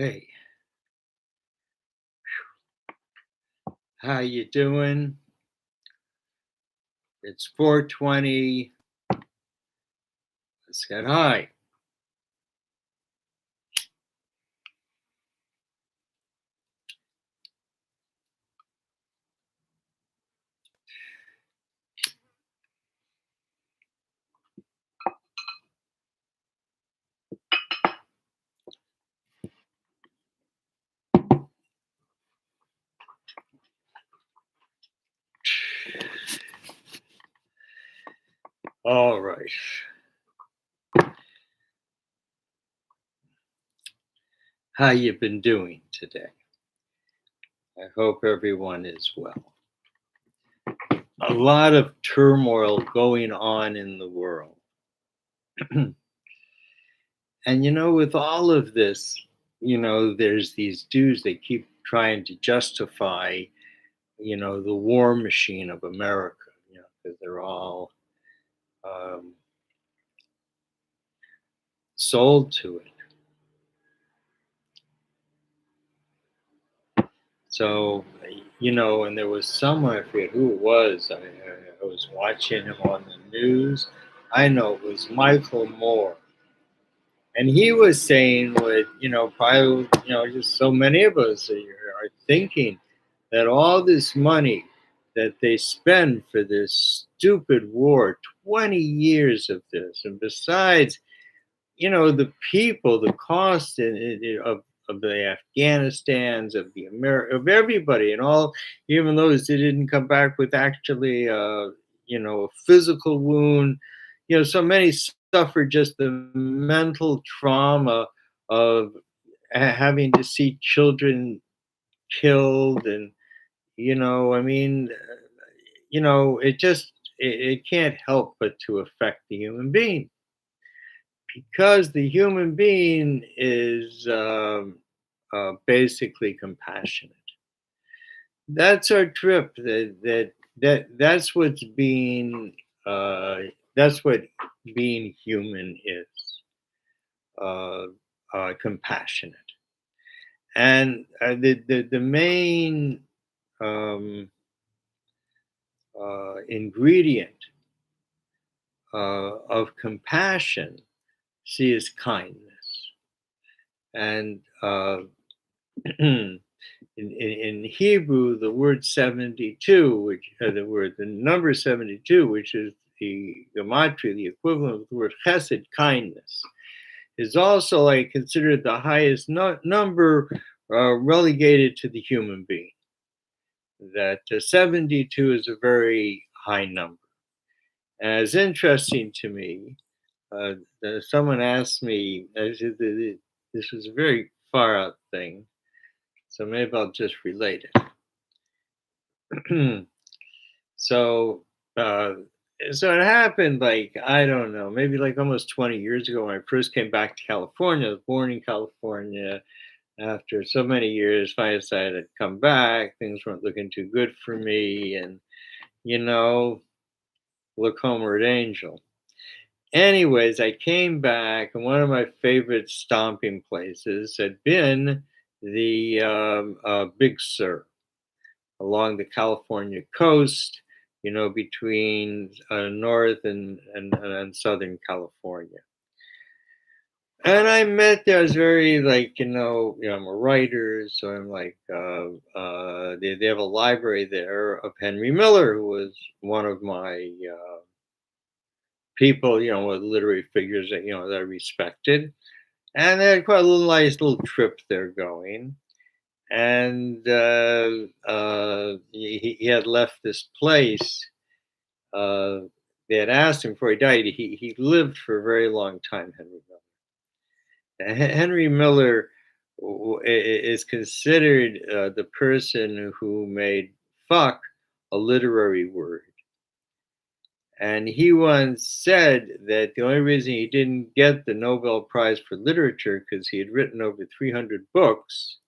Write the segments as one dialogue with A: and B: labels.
A: Hey, how you doing? It's 4:20. Let's get high. All right. How you been doing today? I hope everyone is well. A lot of turmoil going on in the world. And with all of this, there's these dudes that keep trying to justify, the war machine of America, because they're all um, sold to it. So, and there was someone, I forget who it was. I was watching him on the news. I know it was Michael Moore. And he was saying what, probably, just so many of us are thinking that all this money that they spend for this stupid war, 20 years of this, and besides, the people, the cost of the Afghanistans, of the of everybody, and all, even those that didn't come back with actually, a physical wound. So many suffered just the mental trauma of having to see children killed, and I mean, it just it can't help but to affect the human being because the human being is basically compassionate. That's our trip. That's what's being. That's what being human is. Uh, Compassionate, and the main um, ingredient of compassion, see, is kindness, and in Hebrew, the word 72, which the number 72, which is the gematria, the equivalent of the word chesed, kindness, is also like considered the highest number relegated to the human being. That 72 is a very high number. And it's interesting to me. Uh, Someone asked me, this was a very far out thing, so maybe I'll just relate it. So, uh, so it happened like, I don't know, maybe like almost 20 years ago when I first came back to California. I was born in California. After so many years, I decided to come back. Things weren't looking too good for me, and you know, look homeward, angel. Anyways, I came back, and one of my favorite stomping places had been the Big Sur along the California coast, between North and Southern California. And I met there. I was very like, I'm a writer, so I'm like, they have a library there of Henry Miller, who was one of my people, one of the literary figures that I respected. And they had quite a little nice little trip there going. And he had left this place. Uh, they had asked him before he died. He lived for a very long time, Henry Miller. Henry Miller is considered the person who made fuck a literary word. And he once said that the only reason he didn't get the Nobel Prize for Literature because he had written over 300 books,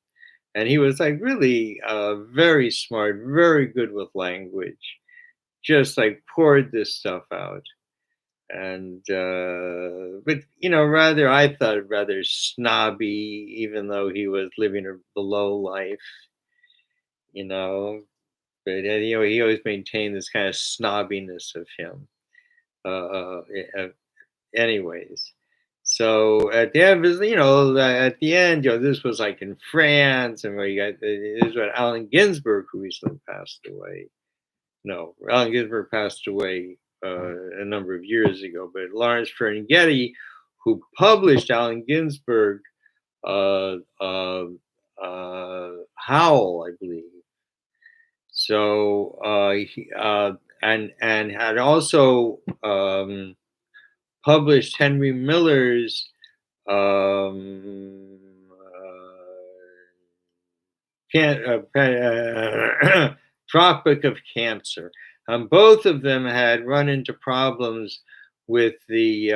A: and he was like really very smart, very good with language, just like poured this stuff out. and but rather I thought rather snobby, even though he was living the low life, you know. But he always maintained this kind of snobbiness of him. Yeah, anyways, so at the end, at the end, this was like in France, and we got this is what Allen Ginsberg, who recently passed away. No, Allen Ginsberg passed away a number of years ago, but Lawrence Ferlinghetti, who published Allen Ginsberg, uh, uh, Howl, I believe. So and had also published Henry Miller's um, Tropic of Cancer. Both of them had run into problems with the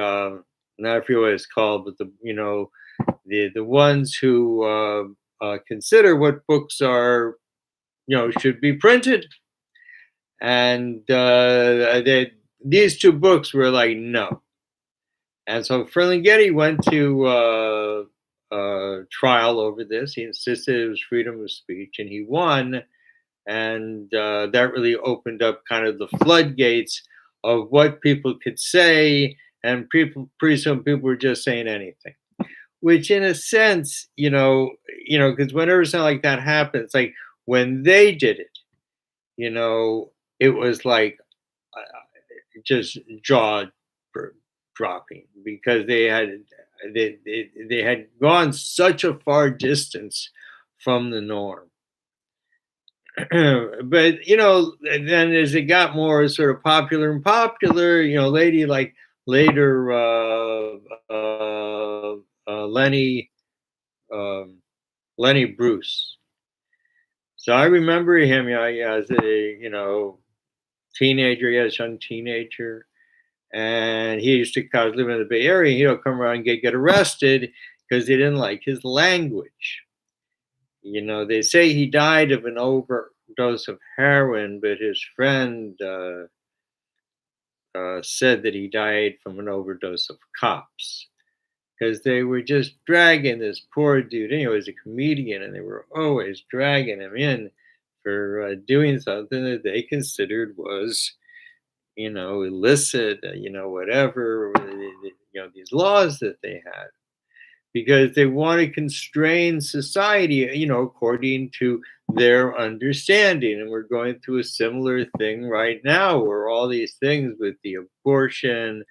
A: not forget what it's called, but the ones who consider what books are should be printed, and these two books were like no. And so Ferlinghetti went to trial over this. He insisted it was freedom of speech, and he won. And that really opened up kind of the floodgates of what people could say, and pretty soon people were just saying anything. Which, in a sense, because whenever something like that happens, like when they did it, it was like just jaw dropping, because they had gone such a far distance from the norm. But then as it got more sort of popular and popular, lady like later Lenny Bruce. So I remember him, as a teenager, young teenager, and he used to. I was living in the Bay Area. He'd come around and get arrested because they didn't like his language. They say he died of an overdose of heroin, but his friend said that he died from an overdose of cops, because they were just dragging this poor dude. He was a comedian, and they were always dragging him in for doing something that they considered was, illicit, whatever, these laws that they had, because they want to constrain society, according to their understanding. And we're going through a similar thing right now, where all these things with the abortion,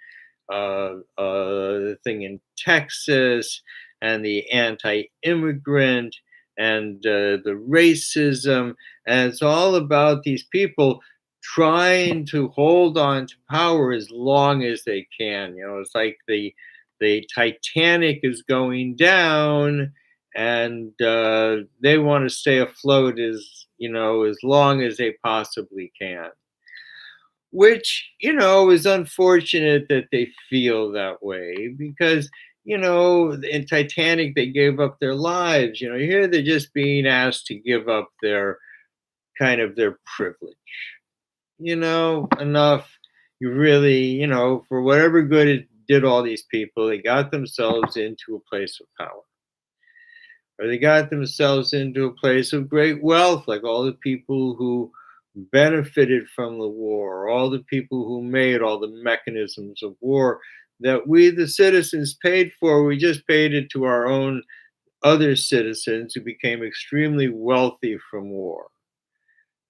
A: the thing in Texas, and the anti-immigrant, and the racism, and it's all about these people trying to hold on to power as long as they can. It's like the Titanic is going down, and they want to stay afloat as long as they possibly can. Which is unfortunate that they feel that way, because in Titanic they gave up their lives. Here they're just being asked to give up their kind of their privilege. Enough. You really, for whatever good it did all these people, they got themselves into a place of power, or they got themselves into a place of great wealth, like all the people who benefited from the war, all the people who made all the mechanisms of war that we, the citizens, paid for. We just paid it to our own other citizens who became extremely wealthy from war.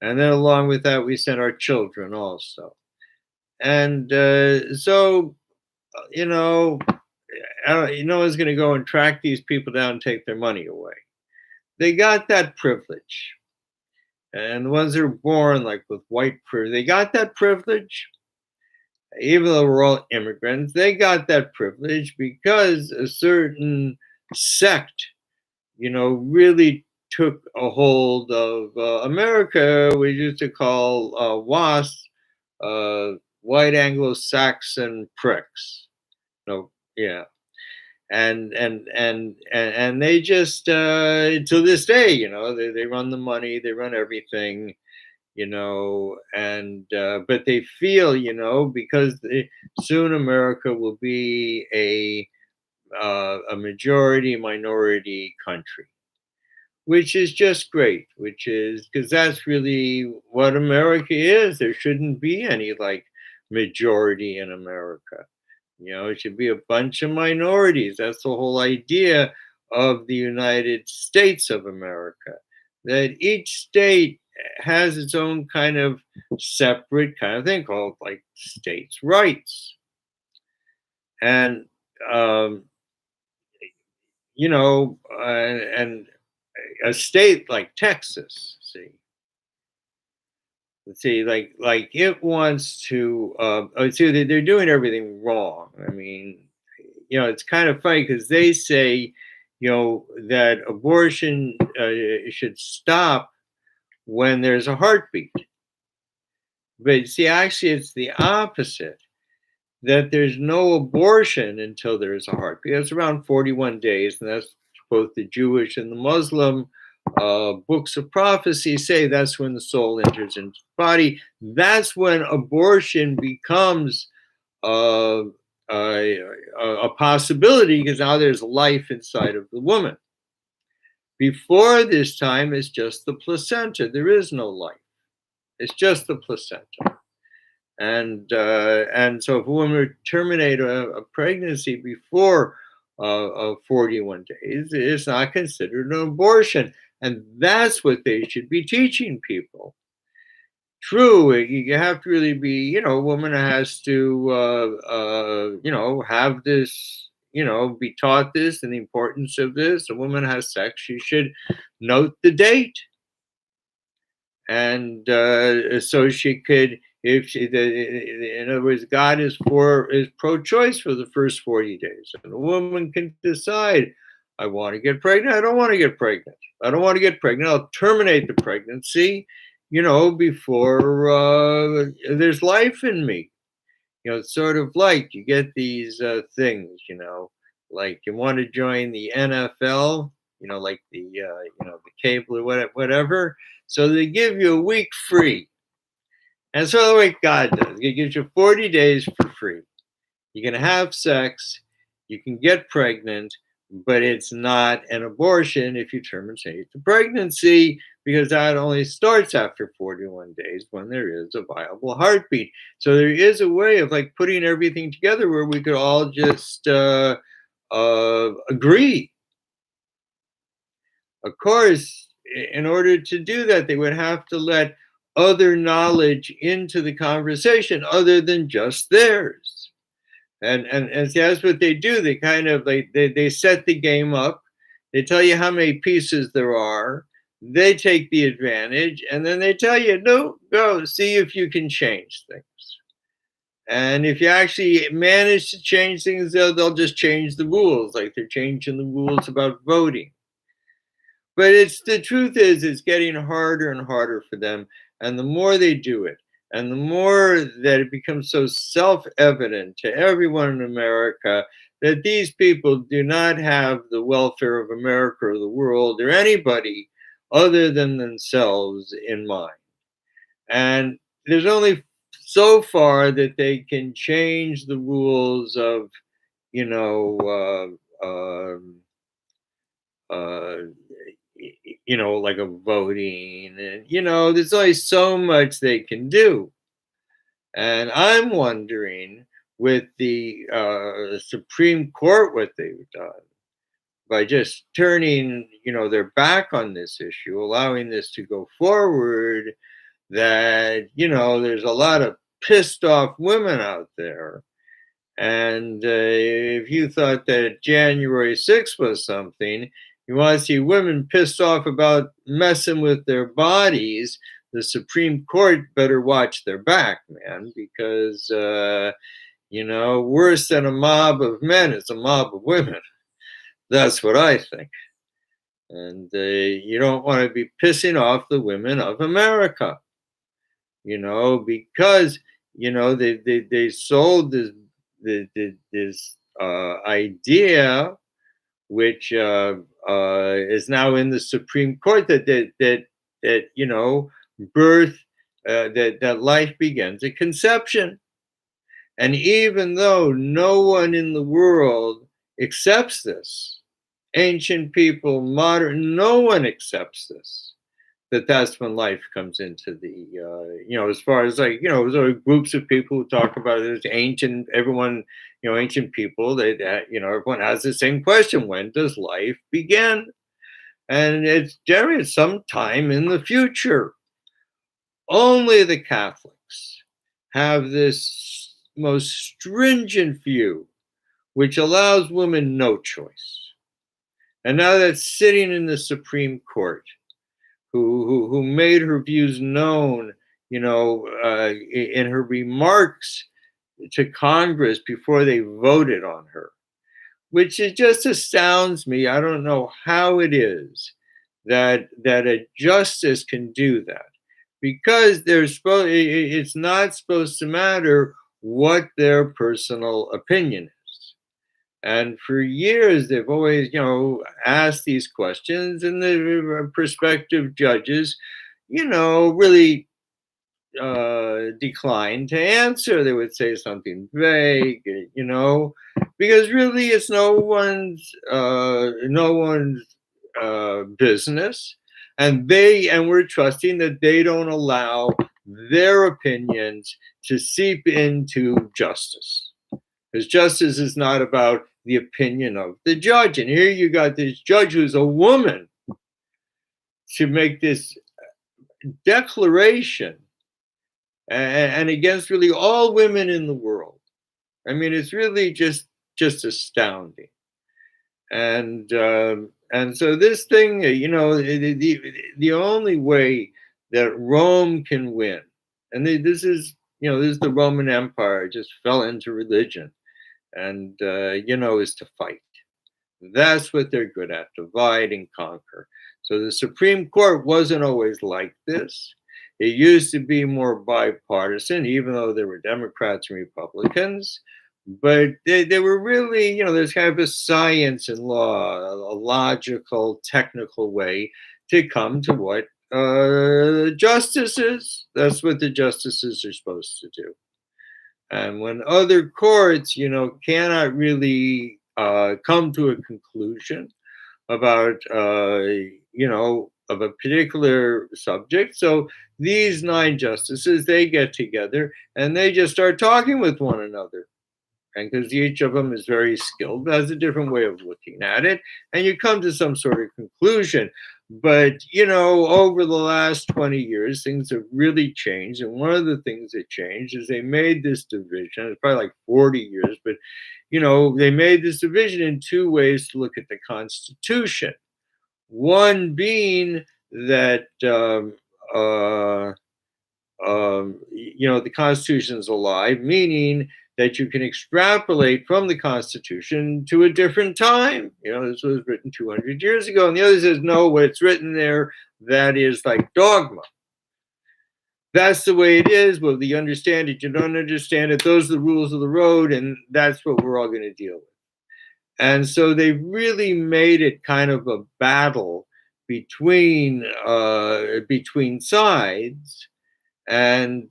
A: And then along with that, we sent our children also. And so, no one's going to go and track these people down and take their money away. They got that privilege. And the ones that are born like with white privilege, they got that privilege. Even though we're all immigrants, they got that privilege because a certain sect, really took a hold of America. We used to call WASP, white Anglo-Saxon pricks. No, yeah. And they just to this day, they run the money, they run everything, and but they feel, because soon America will be a majority minority country, which is just great, which is because that's really what America is. There shouldn't be any like majority in America. It should be a bunch of minorities. That's the whole idea of the United States of America, that each state has its own kind of separate kind of thing called like states' rights. And, um, and a state like Texas, like it wants to. See, they're doing everything wrong. I mean, it's kind of funny because they say, that abortion should stop when there's a heartbeat. But see, actually, it's the opposite. That there's no abortion until there's a heartbeat. It's around 41 days, and that's both the Jewish and the Muslim books of prophecy say that's when the soul enters into the body. That's when abortion becomes uh, a possibility because now there's life inside of the woman. Before this time, it's just the placenta. There is no life. It's just the placenta. And so if a woman would terminate a pregnancy before 41 days, it's not considered an abortion. And that's what they should be teaching people. True, you have to really be, a woman has to, have this, be taught this and the importance of this. A woman has sex, she should note the date. And so she could, if she, in other words, God is pro-choice for the first 40 days, and a woman can decide, I want to get pregnant, I don't want to get pregnant, I don't want to get pregnant, I'll terminate the pregnancy, before there's life in me. It's sort of like you get these things, like you want to join the NFL, like the cable or whatever. So they give you a week free. And so the way God does, He gives you 40 days for free. You can have sex, you can get pregnant, but it's not an abortion if you terminate the pregnancy, because that only starts after 41 days when there is a viable heartbeat. So there is a way of like putting everything together where we could all just agree. Of course, in order to do that, they would have to let other knowledge into the conversation other than just theirs. And see, that's what they do. They kind of they set the game up. They tell you how many pieces there are. They take the advantage, and then they tell you, no, go see if you can change things. And if you actually manage to change things, they'll just change the rules, like they're changing the rules about voting. But the truth is, it's getting harder and harder for them. And the more they do it, and the more that it becomes so self-evident to everyone in America that these people do not have the welfare of America or the world or anybody other than themselves in mind. And there's only so far that they can change the rules of, you know, uh, like a voting, and there's only so much they can do. And I'm wondering, with the Supreme Court, what they've done by just turning, their back on this issue, allowing this to go forward, that, there's a lot of pissed off women out there. And if you thought that January 6th was something, you want to see women pissed off about messing with their bodies, the Supreme Court better watch their back, man, because, worse than a mob of men is a mob of women. That's what I think. And you don't want to be pissing off the women of America, because, they sold this idea, which is now in the Supreme Court, that birth that life begins at conception. And even though no one in the world accepts this, ancient people, modern, no one accepts this. That's when life comes into the, as far as like, there are groups of people who talk about it as ancient, everyone, ancient people, everyone has the same question: when does life begin? And it's generally sometime in the future. Only the Catholics have this most stringent view, which allows women no choice. And now that's sitting in the Supreme Court, who made her views known, in her remarks to Congress before they voted on her, which it just astounds me. I don't know how it is that a justice can do that, because it's not supposed to matter what their personal opinion is. And for years, they've always, asked these questions, and the prospective judges, really declined to answer. They would say something vague, because really it's no one's business, and we're trusting that they don't allow their opinions to seep into justice, because justice is not about the opinion of the judge. And here you got this judge who's a woman to make this declaration, and against really all women in the world. I mean, it's really just astounding. And so this thing, the only way that Rome can win, and this is the Roman Empire just fell into religion, and is to fight. That's what they're good at: divide and conquer. So the Supreme Court wasn't always like this. It used to be more bipartisan, even though there were Democrats and Republicans. But they were really, there's kind of a science in law, a logical, technical way to come to what justice is. That's what the justices are supposed to do. And when other courts, cannot really come to a conclusion about, of a particular subject, so these 9 justices, they get together and they just start talking with one another. And because each of them is very skilled, has a different way of looking at it, and you come to some sort of conclusion. But, over the last 20 years, things have really changed. And one of the things that changed is they made this division. It's probably like 40 years, but, they made this division in 2 ways to look at the Constitution. One being that, the Constitution is alive, meaning that you can extrapolate from the Constitution to a different time. This was written 200 years ago. And the other says, no, what's written there, that is like dogma. That's the way it is. Whether you understand it, you don't understand it, those are the rules of the road, and that's what we're all going to deal with. And so they really made it kind of a battle between sides. And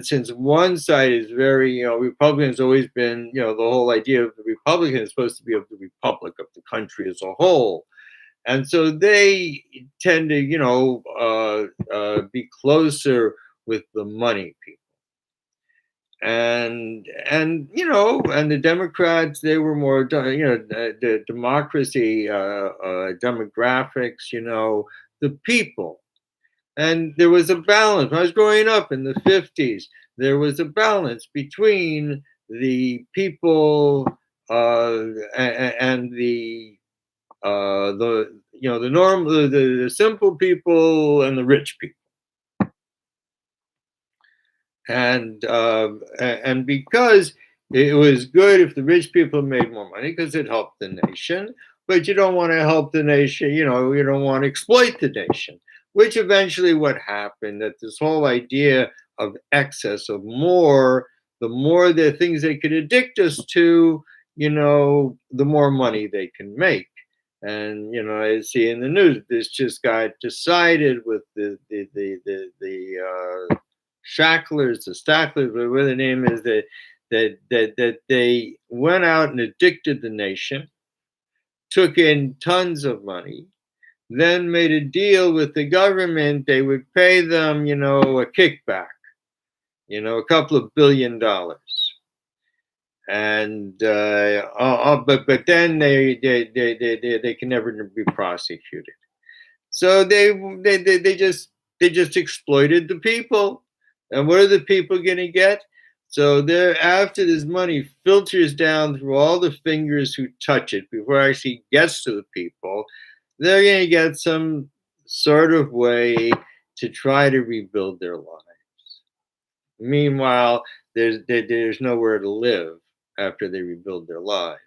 A: since one side is very, Republicans always been, the whole idea of the Republican is supposed to be of the republic, of the country as a whole. And so they tend to, be closer with the money people. And the Democrats, they were more, the democracy, demographics, the people. And there was a balance. When I was growing up in the 50s, there was a balance between the people and the the simple people and the rich people. And because it was good if the rich people made more money, because it helped the nation, but you don't want to help the nation, you don't want to exploit the nation, which eventually what happened, that this whole idea of excess, of more, the more the things they could addict us to, the more money they can make. And I see in the news, this just got decided with the Shacklers, the Stacklers, whatever the name is, that they went out and addicted the nation, took in tons of money, then made a deal with the government. They would pay them, a kickback, a couple of $1 billion. And but then they can never be prosecuted. So they just exploited the people. And what are the people going to get? So they're after this money filters down through all the fingers who touch it before it actually gets to the people, they're going to get some sort of way to try to rebuild their lives. Meanwhile, there's nowhere to live after they rebuild their lives,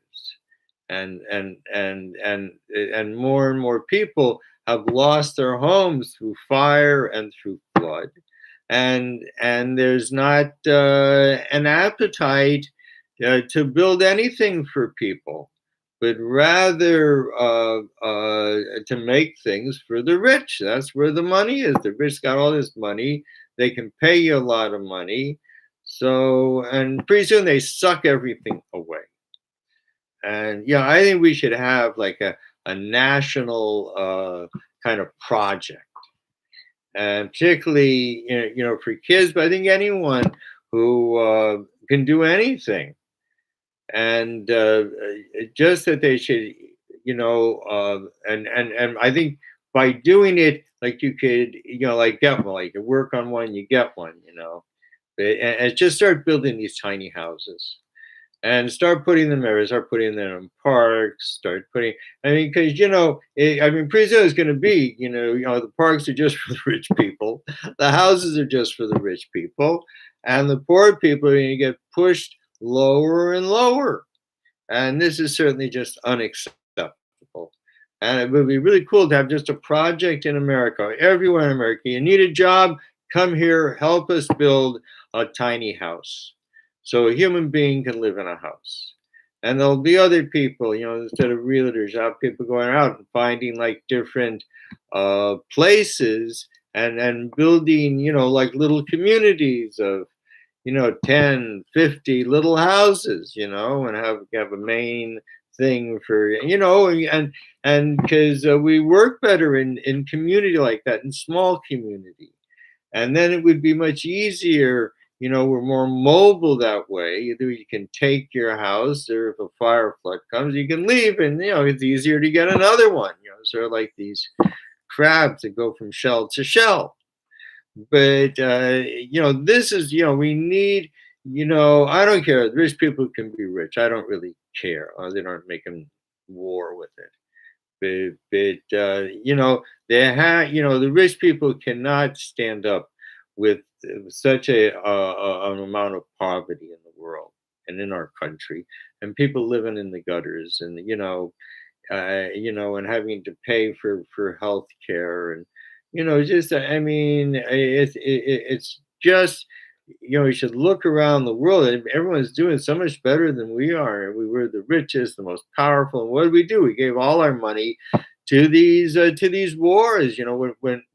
A: and more and more people have lost their homes through fire and through flood, and there's not an appetite to build anything for people, but rather to make things for the rich. That's where the money is. The rich got all this money. They can pay you a lot of money. So, and pretty soon they suck everything away. And yeah, I think we should have like a national kind of project, and particularly for kids, but I think anyone who can do anything, and just that they should, and I think by doing it, like you could, like get one, like you work on one, you get one, and just start building these tiny houses and start putting them there. Start putting them in parks. Start putting. I mean, because pretty soon it's going to be, the parks are just for the rich people, the houses are just for the rich people, and the poor people are going to get pushed lower and lower. And this is certainly just unacceptable. And it would be really cool to have just a project in America, everywhere in America. You need a job, come here, help us build a tiny house so a human being can live in a house. And there'll be other people, instead of realtors, have people going out and finding like different places, and building, like little communities of 10, 50 little houses, and have a main thing for, and because we work better in community like that, in small community. And then it would be much easier, we're more mobile that way. Either you can take your house, or if a fire flood comes, you can leave, and it's easier to get another one, sort of like these crabs that go from shell to shell. But this is, we need, I don't care. Rich people can be rich. I don't really care. They aren't making war with it. But they have, the rich people cannot stand up with such an amount of poverty in the world and in our country, and people living in the gutters, and and having to pay for health care, and just I mean, it's just, you should look around the world, and everyone's doing so much better than we are. We were the richest, the most powerful, and what did we do? We gave all our money to these wars.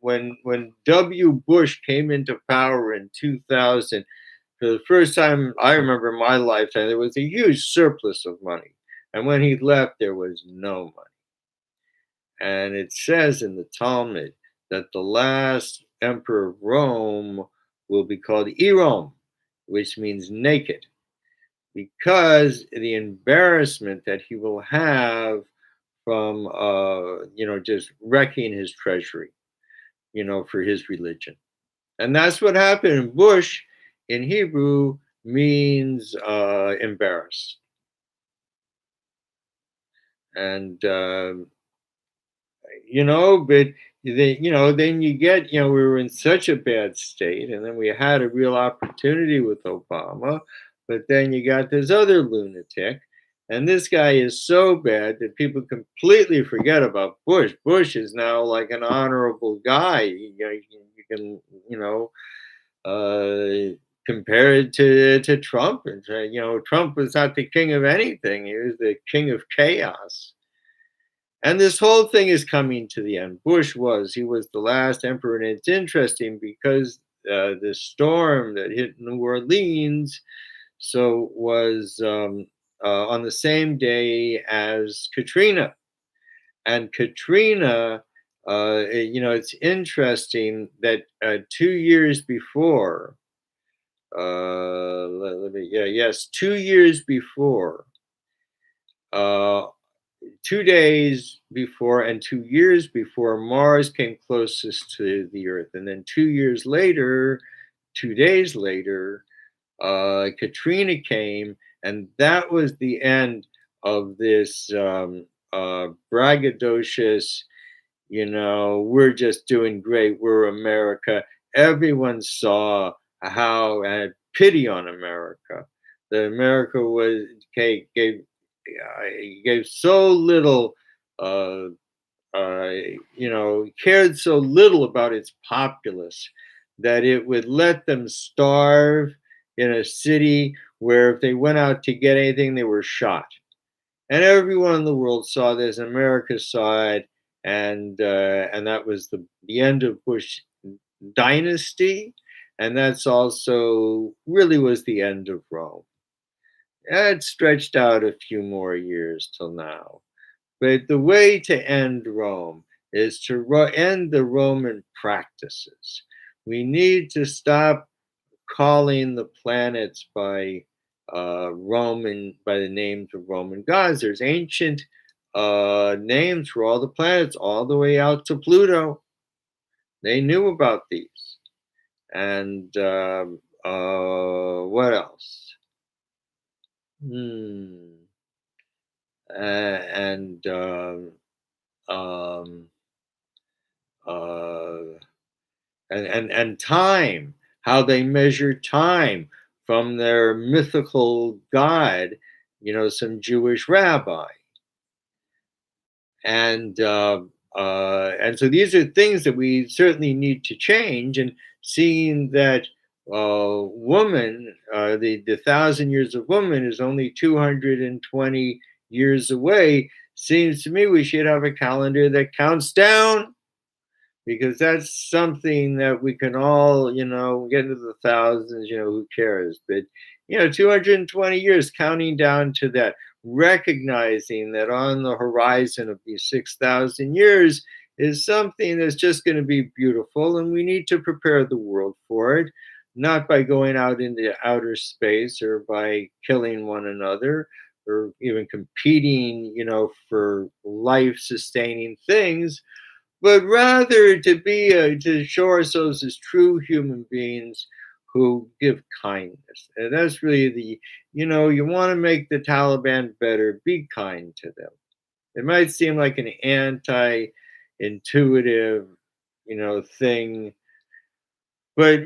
A: When W. Bush came into power in 2000, for the first time I remember in my lifetime, there was a huge surplus of money. And when he left, there was no money. And it says in the Talmud that the last emperor of Rome will be called Erom, which means naked, because the embarrassment that he will have from, just wrecking his treasury, for his religion. And that's what happened. Bush in Hebrew means embarrassed. And but then you get, we were in such a bad state, and then we had a real opportunity with Obama, but then you got this other lunatic, and this guy is so bad that people completely forget about Bush. Bush is now like an honorable guy. You can, compare it to Trump, and say, Trump was not the king of anything; he was the king of chaos. And this whole thing is coming to the end. He was the last emperor, and it's interesting because the storm that hit New Orleans was on the same day as Katrina. And Katrina, it's interesting that 2 years before, yes, 2 years before, uh, 2 days before and 2 years before, Mars came closest to the Earth. And then 2 years later, 2 days later, Katrina came, and that was the end of this braggadocious, we're just doing great, we're America. Everyone saw how and had pity on America. That America gave so little, uh, uh, cared so little about its populace that it would let them starve in a city where if they went out to get anything, they were shot. And everyone in the world saw this. America saw it, and that was the end of Bush dynasty, and that's also really was the end of Rome. It stretched out a few more years till now. But the way to end Rome is to end the Roman practices. We need to stop calling the planets by the names of Roman gods. There's ancient names for all the planets, all the way out to Pluto. They knew about these. And what else? Hmm. And um, uh, and time, how they measure time from their mythical god, some Jewish rabbi, and so these are things that we certainly need to change. And seeing that woman, the 1,000 years of woman is only 220 years away, seems to me we should have a calendar that counts down, because that's something that we can all, get into the thousands, who cares? But, 220 years counting down to that, recognizing that on the horizon of these 6,000 years is something that's just going to be beautiful, and we need to prepare the world for it, not by going out into outer space or by killing one another or even competing, for life sustaining things, but rather to show ourselves as true human beings who give kindness. And that's really you want to make the Taliban better, be kind to them. It might seem like an anti-intuitive, thing, but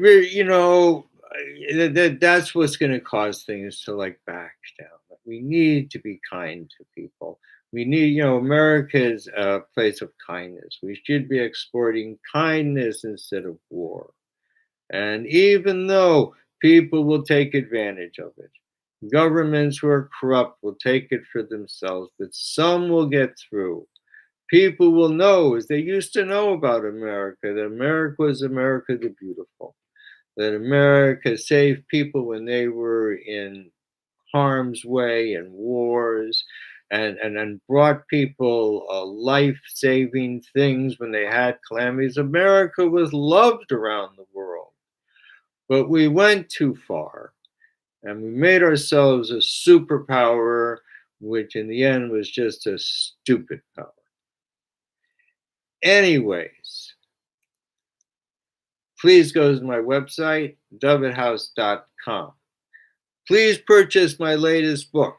A: that's what's going to cause things to like back down. We need to be kind to people. We need, America's a place of kindness. We should be exporting kindness instead of war. And even though people will take advantage of it, governments who are corrupt will take it for themselves, but some will get through. People will know, as they used to know about America, that America was America the Beautiful, that America saved people when they were in harm's way and wars, and brought people life-saving things when they had calamities. America was loved around the world, but we went too far, and we made ourselves a superpower, which in the end was just a stupid power. Anyways, please go to my website, dovidhouse.com. Please purchase my latest book,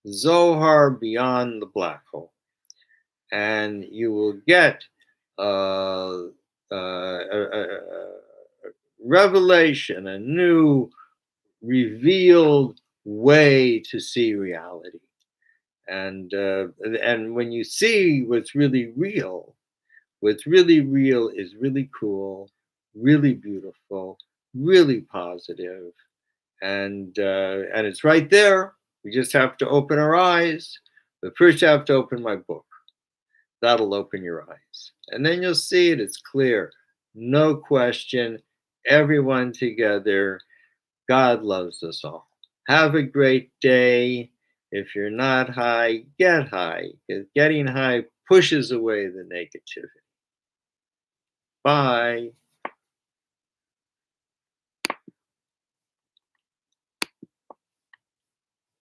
A: Zohar Beyond the Black Hole, and you will get a revelation, a new revealed way to see reality. And when you see what's really real is really cool, really beautiful, really positive, and it's right there. We just have to open our eyes. But first, you have to open my book. That'll open your eyes, and then you'll see it. It's clear, no question. everyone together. God loves us all. Have a great day. If you're not high, get high, because getting high pushes away the negativity. Bye.